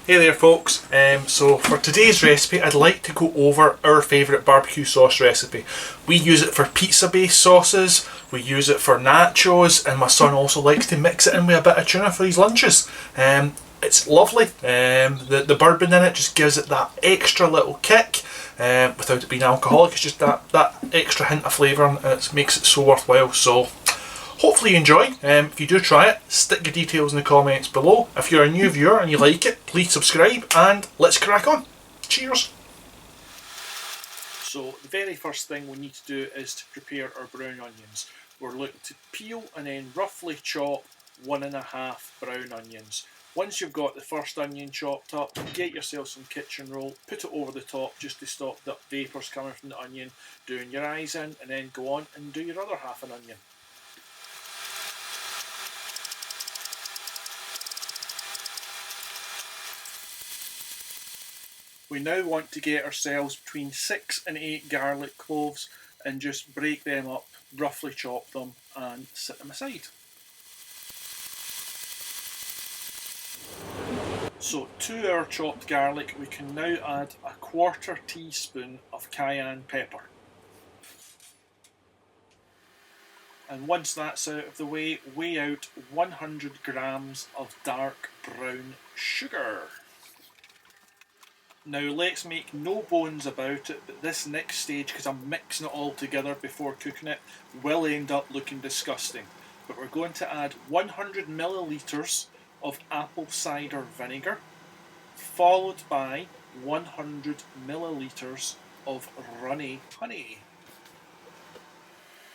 Hey there folks, so for today's recipe I'd like to go over our favourite barbecue sauce recipe. We use it for pizza based sauces, we use it for nachos, and my son also likes to mix it in with a bit of tuna for his lunches. It's lovely, the bourbon in it just gives it that extra little kick without it being alcoholic. It's just that extra hint of flavour and it makes it so worthwhile. So hopefully you enjoy. If you do try it, stick your details in the comments below. If you're a new viewer and you like it, please subscribe and let's crack on. Cheers! So the very first thing we need to do is to prepare our brown onions. We're looking to peel and then roughly chop 1.5 brown onions. Once you've got the first onion chopped up, get yourself some kitchen roll, put it over the top just to stop the vapours coming from the onion, doing your eyes in, and then go on and do your other half an onion. We now want to get ourselves between 6 and 8 garlic cloves and just break them up, roughly chop them and set them aside. So to our chopped garlic we can now add 1/4 teaspoon of cayenne pepper. And once that's out of the way, weigh out 100 grams of dark brown sugar. Now let's make no bones about it, but this next stage, because I'm mixing it all together before cooking it, will end up looking disgusting. But we're going to add 100 millilitres of apple cider vinegar, followed by 100 millilitres of runny honey,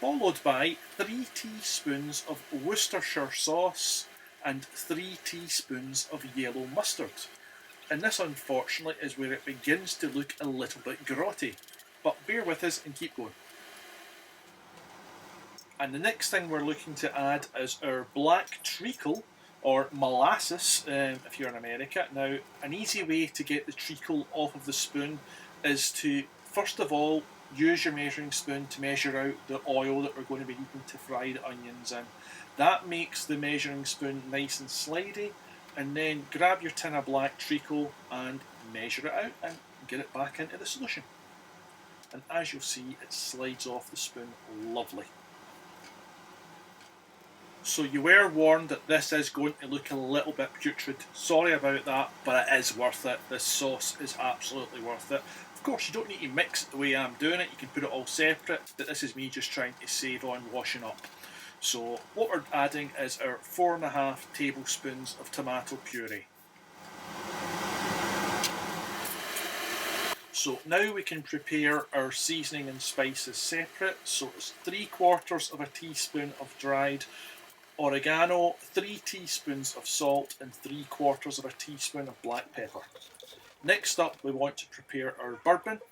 followed by 3 teaspoons of Worcestershire sauce and 3 teaspoons of yellow mustard. And this unfortunately is where it begins to look a little bit grotty, but bear with us and keep going. And the next thing we're looking to add is our Black Treacle, or molasses if you're in America. Now, an easy way to get the treacle off of the spoon is to first of all use your measuring spoon to measure out the oil that we're going to be needing to fry the onions in. That makes the measuring spoon nice and slidey, and then grab your tin of Black Treacle and measure it out and get it back into the solution. And as you'll see, it slides off the spoon lovely. So you were warned that this is going to look a little bit putrid. Sorry about that, but it is worth it. This sauce is absolutely worth it. Of course, you don't need to mix it the way I'm doing it. You can put it all separate, but this is me just trying to save on washing up. So what we're adding is our 4.5 tablespoons of tomato puree. So now we can prepare our seasoning and spices separate. So it's 3/4 teaspoon of dried oregano, 3 teaspoons of salt and 3/4 teaspoon of black pepper. Next up we want to prepare our bourbon,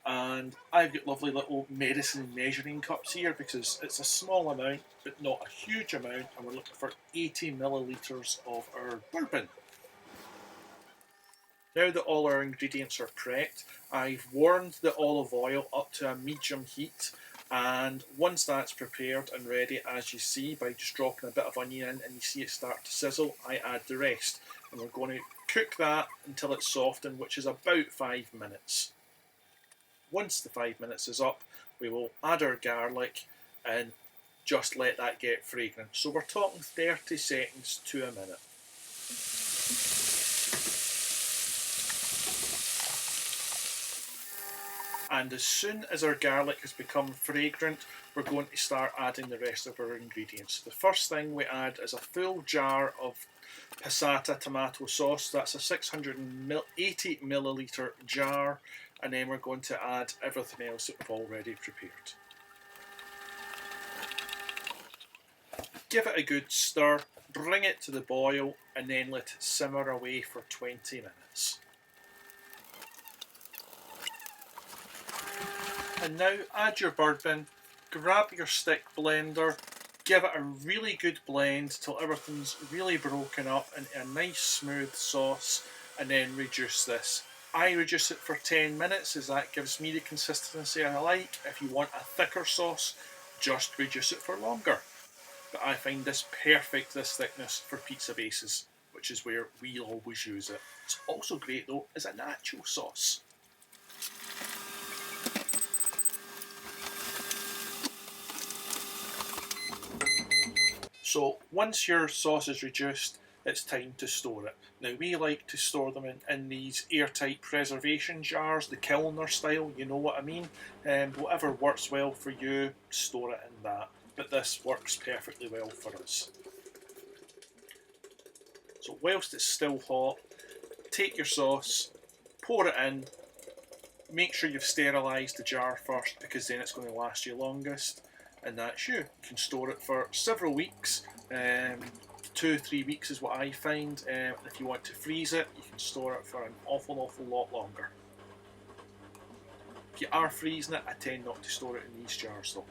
and I've got lovely little medicine measuring cups here because it's a small amount but not a huge amount, and we're looking for 80 millilitres of our bourbon. Now that all our ingredients are prepped, I've warmed the olive oil up to a medium heat, and once that's prepared and ready, as you see by just dropping a bit of onion in and you see it start to sizzle, I add the rest, and we're going to cook that until it's softened, which is about 5 minutes. Once the 5 minutes is up, we will add our garlic and just let that get fragrant. So we're talking 30 seconds to a minute. And as soon as our garlic has become fragrant, we're going to start adding the rest of our ingredients. The first thing we add is a full jar of Passata tomato sauce. That's a 680 millilitre jar, and then we're going to add everything else that we've already prepared. Give it a good stir, bring it to the boil, and then let it simmer away for 20 minutes. And now add your bourbon, grab your stick blender, give it a really good blend till everything's really broken up into a nice smooth sauce, and then reduce this. I reduce it for 10 minutes as that gives me the consistency I like. If you want a thicker sauce, just reduce it for longer. But I find this perfect, this thickness, for pizza bases, which which is where we always use it. It's also great though as a nacho sauce. So once your sauce is reduced, it's time to store it. Now we like to store them in these airtight preservation jars, the Kilner style, you know what I mean. Whatever works well for you, store it in that. But this works perfectly well for us. So whilst it's still hot, take your sauce, pour it in, make sure you've sterilised the jar first because then it's going to last you longest. And that's you. You can store it for several weeks. 2-3 weeks is what I find. If you want to freeze it, you can store it for an awful lot longer. If you are freezing it, I tend not to store it in these jars though.